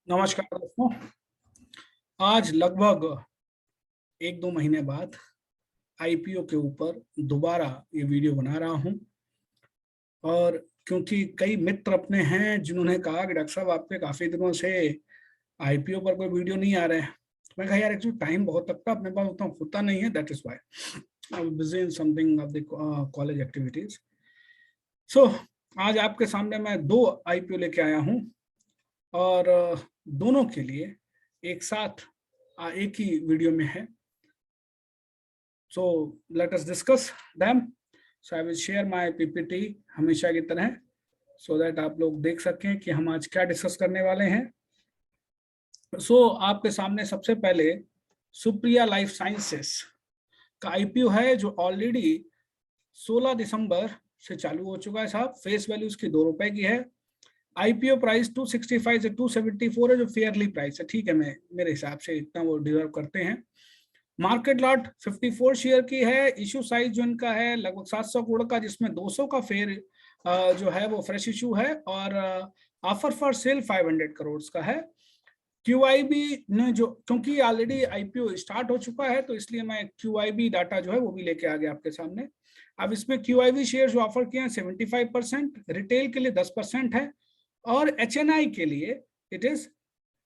नमस्कार दोस्तों। आज लगभग 1-2 महीने बाद आईपीओ के ऊपर दोबारा ये वीडियो बना रहा हूँ। और क्योंकि कई मित्र अपने हैं जिन्होंने कहा कि डॉक्टर साहब आपके काफी दिनों से आईपीओ पर कोई वीडियो नहीं आ रहे हैं। मैं कहा यार एक्चुअली टाइम बहुत लगता है, अपने पास उतना होता नहीं है, that is why I am busy in something of the college activities. So आज आपके सामने मैं 2 आईपीओ लेके आया हूँ और दोनों के लिए एक साथ एक ही वीडियो में है। So let us discuss them. So I will share my PPT हमेशा की तरह, सो दैट आप लोग देख सकें कि हम आज क्या डिस्कस करने वाले हैं। सो आपके सामने सबसे पहले सुप्रिया लाइफ साइंसेस का आईपीओ है जो ऑलरेडी 16 दिसंबर से चालू हो चुका है साहब। फेस वैल्यू उसकी ₹2 की है। आईपीओ प्राइस 265 से 274 है जो फेयरली प्राइस है, ठीक है, मैं मेरे हिसाब से इतना वो डिजर्व करते हैं। मार्केट लॉट 54 शेयर की है। इशू साइज जो इनका है लगभग 700 करोड़ का, जिसमें 200 का फेयर जो है वो फ्रेश इशू है और ऑफर फॉर सेल 500 करोड़ का है। क्यूआईबी ने जो, क्योंकि ऑलरेडी आईपीओ स्टार्ट हो चुका है तो इसलिए मैं क्यूआईबी डाटा जो है वो भी लेके आ गया आपके सामने। अब इसमें क्यूआईबी शेयर जो ऑफर किए हैं 75%, रिटेल के लिए 10% है और एचएनआई के लिए it is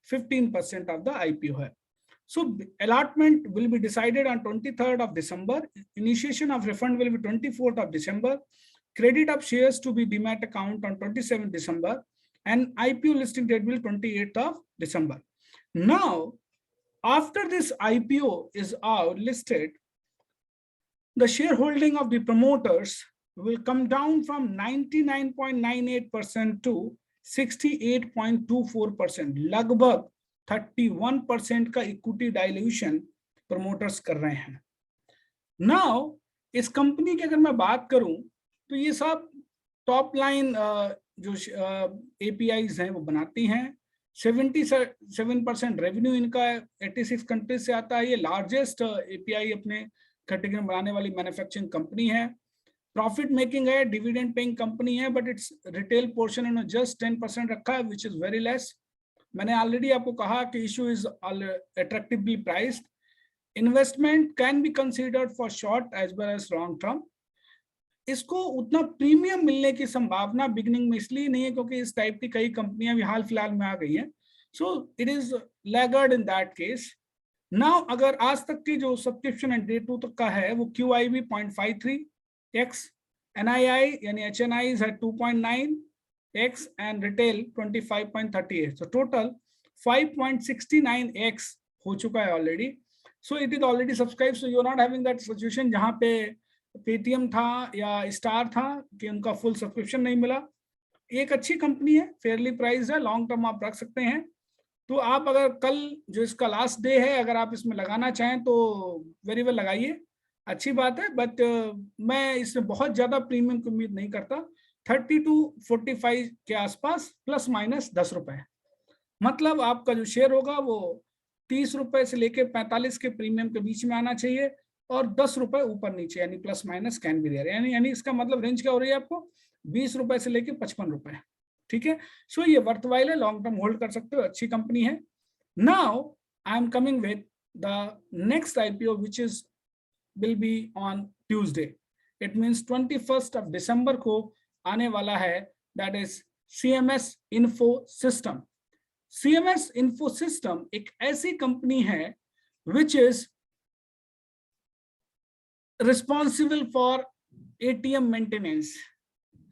15% of the IPO है। So allotment will be decided on 23rd of December. Initiation of refund will be 24th of December. Credit of shares to be demat account on 27th December, and IPO listing date will 28th of December. Now, after this IPO is out listed, the shareholding of the promoters will come down from 99.98% to 68.24%. लगभग 31% का equity dilution promoters कर रहे हैं। Now इस company की अगर मैं बात करूं तो ये सब टॉप लाइन जो एपीआईज हैं वो बनाती हैं। 77% रेवेन्यू इनका 86 कंट्रीज से आता है। ये लार्जेस्ट एपीआई अपने कैटेगरी में बनाने वाली मैन्युफैक्चरिंग कंपनी है। प्रॉफिट मेकिंग है, डिविडेंड पेइंग कंपनी है, बट इट्स रिटेल पोर्शन इन्होंने जस्ट 10% रखा है, विच इज वेरी लेस। मैंने ऑलरेडी आपको कहा कि issue is attractively priced. Investment can be considered for short as well as long term. इसको उतना प्रीमियम मिलने की संभावना बिगिनिंग में इसलिए नहीं है क्योंकि इस टाइप की कई कंपनियां भी हाल फिलहाल में आ गई हैं। So it is laggard in that case. Now अगर आज तक की जो सब्सक्रिप्शन एंड डे 2 तक का है वो QIB 0.53x, NII यानी HNI है 2.9x and retail 25.38, so total 5.69x हो चुका है already. So it is already subscribe. So you are not having that situation जहां पे पेटीएम था या स्टार था कि उनका फुल सब्सक्रिप्शन नहीं मिला। एक अच्छी कंपनी है, फेयरली प्राइस है, लॉन्ग टर्म आप रख सकते हैं। तो आप अगर कल जो इसका लास्ट डे है अगर आप इसमें लगाना चाहें तो वेरी वेल लगाइए, अच्छी बात है, बट मैं इसमें बहुत ज्यादा प्रीमियम की उम्मीद नहीं करता। 30 to 45 के आसपास प्लस माइनस ₹10, मतलब आपका जो शेयर होगा वो ₹30 से लेके 45 के प्रीमियम के बीच में आना चाहिए और ₹10 ऊपर नीचे यानी plus minus can be there. यानी इसका मतलब रेंज क्या हो रही है आपको, ₹20 से लेके ₹55, ठीक है। सो ये वर्थवाइल है, लॉन्ग टर्म होल्ड कर सकते हो, अच्छी कंपनी है। Now I am coming with the next IPO which is will be on Tuesday. It means 21st of December को आने वाला है, that is CMS Info System। CMS Info System एक ऐसी कंपनी है which is responsible for ATM maintenance.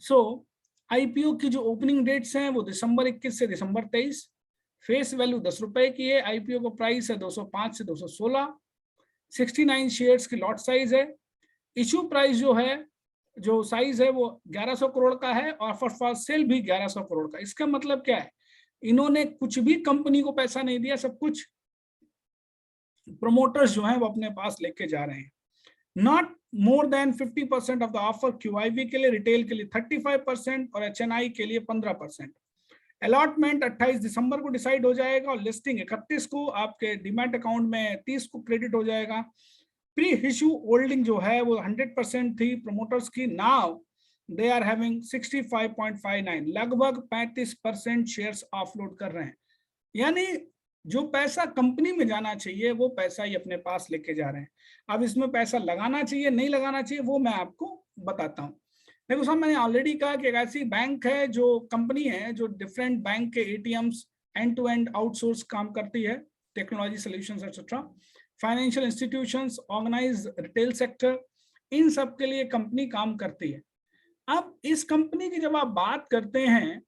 So IPO की जो opening dates हैं वो दिसंबर 21 से दिसंबर 23। फेस वैल्यू ₹10 की है। आईपीओ का प्राइस है 205 से 216। 69 शेयर्स की लॉट साइज है। इशू प्राइस जो है, जो साइज है वो 1100 करोड़ का है और फॉर सेल भी 1100 करोड़ का। इसका मतलब क्या है, इन्होंने कुछ भी कंपनी को पैसा नहीं दिया, सब कुछ प्रमोटर्स जो हैं वो अपने पास लेके जा रहे हैं। Not more than 50% of the offer QIB के लिए, रिटेल के लिए 35% और एचएनआई के लिए 15%। अलॉटमेंट 28 दिसंबर को डिसाइड हो जाएगा और लिस्टिंग 31 को आपके डीमैट अकाउंट में 30 को क्रेडिट हो जाएगा। प्री इशू होल्डिंग जो है वो 100% थी प्रमोटर्स की। नाउ दे आर हैविंग 65.59, लगभग 35% शेयर्स ऑफलोड कर रहे हैं। यानी जो पैसा कंपनी में जाना चाहिए वो पैसा ही अपने पास लेके जा रहे हैं। अब इसमें पैसा लगाना चाहिए नहीं लगाना चाहिए वो मैं आपको बताता हूँ। देखो साहब, मैंने ऑलरेडी कहा कि एक ऐसी बैंक है जो कंपनी है जो डिफरेंट बैंक के ATMs end to end outsource काम करती है, technology solutions etcetera, financial institutions, organise retail sector, इन सब के लिए कंपनी काम करती है। अब इस कंपनी की जब आप बात करते हैं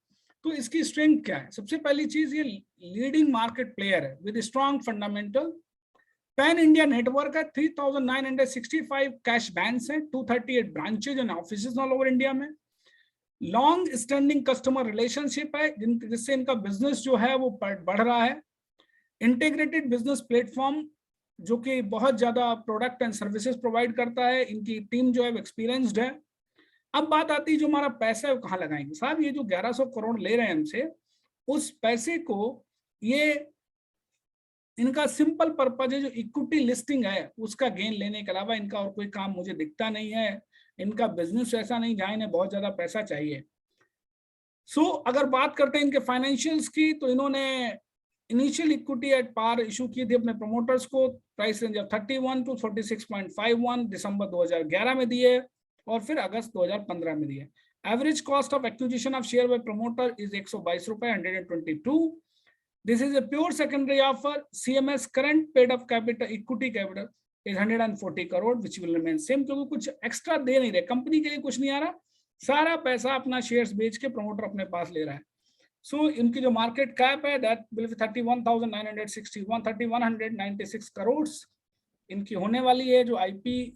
तो इसकी स्ट्रेंथ क्या है? सबसे पहली चीज, ये लीडिंग मार्केट प्लेयर है with strong fundamental, pan India network है, 3965 कैश बैंक्स हैं, 238 branches and offices all over India में, लॉन्ग स्टैंडिंग कस्टमर रिलेशनशिप है जिससे इनका बिजनेस जो है वो बढ़ रहा है, इंटीग्रेटेड बिजनेस प्लेटफॉर्म जो कि बहुत ज्यादा प्रोडक्ट एंड सर्विसेज प्रोवाइड करता है, इनकी टीम जो है एक्सपीरियंस्ड है। अब बात आती है जो हमारा पैसा है वो कहाँ लगाएंगे? साहब ये जो 1100 करोड़ ले रहे हैं हमसे, उस पैसे को ये इनका सिंपल पर्पज है जो इक्विटी लिस्टिंग है उसका गेन लेने के अलावा इनका और कोई काम मुझे दिखता नहीं है। इनका बिजनेस ऐसा नहीं जहां इन्हें बहुत ज्यादा पैसा चाहिए। सो अगर बात करते हैं इनके फाइनेंशियल्स की, तो इन्होंने initial equity at par issue की थी अपने प्रमोटर्स को, प्राइस रेंज ऑफ 31 to 46.51 दिसंबर 2011 में दिए और फिर अगस्त 2015 में दिए। Average cost of acquisition of share by promoter is 122 रुपए, 122। This is a pure secondary offer. CMS current paid up capital, equity capital is 140 crore which will remain same, क्योंकि कुछ एक्स्ट्रा दे नहीं रहे, कंपनी के लिए कुछ नहीं आ रहा, सारा पैसा अपना शेयर्स बेच के प्रमोटर अपने पास ले रहा है। सो इनकी जो मार्केट कैप है दैट विल बी 31,961, 3196 करोड़ इनकी होने वाली है जो आईपी।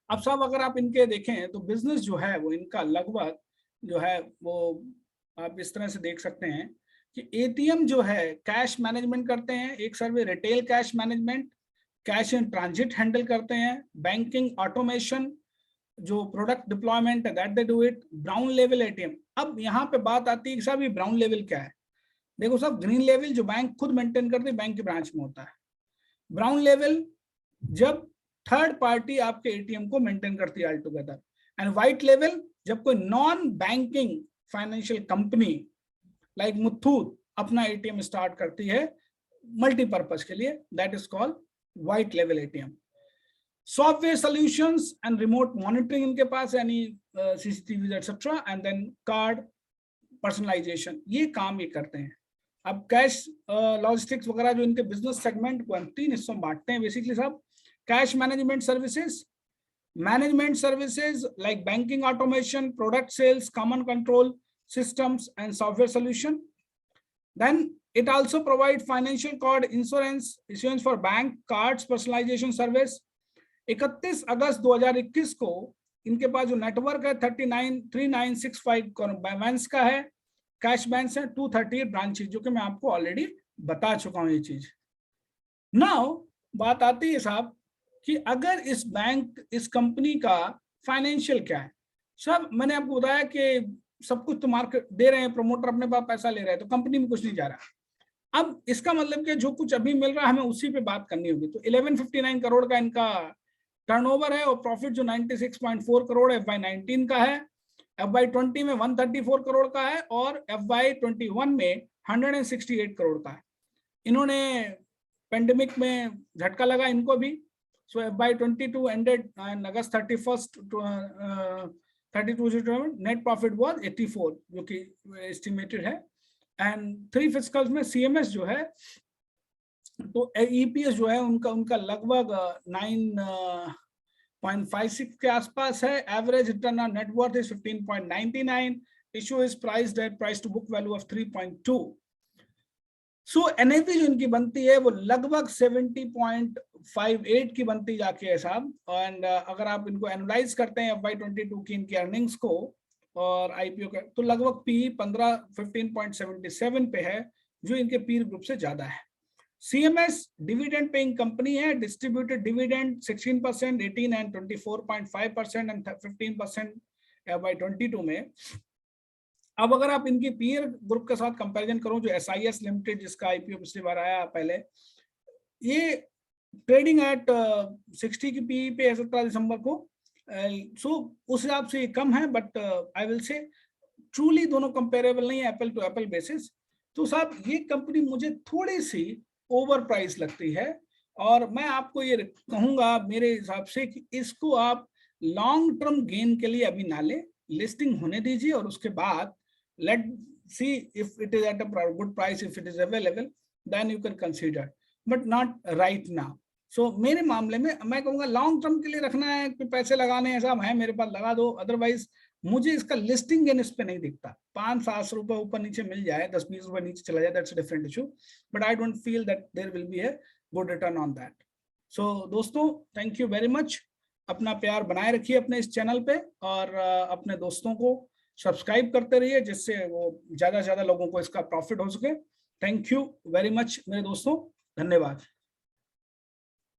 अब साहब अगर आप इनके देखें तो बिजनेस जो है वो इनका लगभग जो है वो आप इस तरह से देख सकते हैं कि एटीएम जो है कैश मैनेजमेंट करते हैं, एक survey retail cash management, cash in transit handle करते हैं, बैंकिंग ऑटोमेशन, जो प्रोडक्ट डिप्लॉयमेंट है that they do it, brown level ATM. अब यहाँ पे बात आती है कि साहब ये ब्राउन लेवल क्या है? देखो साहब, ग्रीन लेवल जो बैंक खुद मेंटेन करती है बैंक के ब्रांच में होता है, ब्राउन लेवल जब थर्ड पार्टी आपके एटीएम को मेंटेन करती है all together, and white level जब कोई non banking financial company like Muthoot अपना एटीएम स्टार्ट करती है मल्टीपर्पज के लिए, that is called white level ATM. Software solutions and remote monitoring इनके पास, यानी CCTV etcetera, and then card personalisation, ये काम ये करते हैं। अब कैश लॉजिस्टिक्स वगैरह जो इनके बिजनेस सेगमेंट को हम 3 हिस्सों में बांटते हैं बेसिकली साहब। Cash management services like banking automation, product sales, common control systems and software solution. Then it also provide financial card insurance issuance for bank cards personalization service। 31 अगस्त 2021 को इनके पास जो नेटवर्क है 3965 बैंक्स का है, कैश बैंक है 238 branches, जो कि मैं आपको ऑलरेडी बता चुका हूं ये चीज। नाउ बात आती है साहब कि अगर इस बैंक इस कंपनी का फाइनेंशियल क्या है। सब मैंने आपको बताया कि सब कुछ तो मार्केट दे रहे हैं, प्रमोटर अपने पास पैसा ले रहे हैं, तो कंपनी में कुछ नहीं जा रहा। अब इसका मतलब कि जो कुछ अभी मिल रहा है हमें उसी पे बात करनी होगी। तो 1159 करोड़ का इनका टर्नओवर है और प्रॉफिट जो 96.4 करोड़ FY19 का है, FY20 में 134 करोड़ का है और FY21 में 168 करोड़ का है। इन्होंने पेंडेमिक में झटका लगा इनको भी। So FY22 ended on August 31st, 32, net profit was 84, जो कि estimated है, and 3 फिस्कल्स में CMS जो है तो EPS जो है उनका लगभग 9.56 के आसपास है। Average return on net worth is 15.99, issue is price date price to book value of 3.2। So NAV जो इनकी बनती है वो लगभग 70.58 की बनती जाके है साहब। एंड अगर आप इनको एनालाइज करते हैं FY22 की इनकी अर्निंग्स को और आईपीओ का, तो लगभग पी 15.77 पे है, जो इनके पीर ग्रुप से ज्यादा है। सीएमएस डिविडेंड पेइंग कंपनी है, distributed dividend 16%, 18 and 24.5% and 15% FY22 में। अब अगर आप इनकी पीयर ग्रुप के साथ कंपैरिजन करो, जो SIS लिमिटेड जिसका आईपीओ पिछली बार आया पहले, ये ट्रेडिंग एट 60 की पी पे है 17 दिसंबर को। सो उस हिसाब से कम है, but I will say truly दोनों कंपेरेबल नहीं है एप्पल टू एप्पल बेसिस। तो साहब ये कंपनी मुझे थोड़ी सी ओवर प्राइस लगती है, और मैं आपको ये कहूंगा मेरे हिसाब से कि इसको आप लॉन्ग टर्म गेन के लिए अभी ना ले, लिस्टिंग होने दीजिए और उसके बाद let see if it is at a good price, if it is available then you can consider, but not right now. So मेरे मामले में मैं कहूंगा लॉन्ग टर्म के लिए रखना है कि पैसे लगाने हैं साहब, है मेरे पास लगा दो, अदरवाइज मुझे इसका लिस्टिंग गेन इस पे नहीं दिखता। 5-7 रुपए ऊपर नीचे मिल जाए, 10-20 रुपए नीचे चला जाए, that's a different issue, but I don't feel that there will be a good return on that. So दोस्तों, थैंक यू वेरी मच। अपना प्यार बनाए रखिए अपने इस चैनल पे, और अपने दोस्तों को सब्सक्राइब करते रहिए जिससे वो ज्यादा से ज्यादा लोगों को इसका प्रॉफिट हो सके। थैंक यू वेरी मच मेरे दोस्तों, धन्यवाद।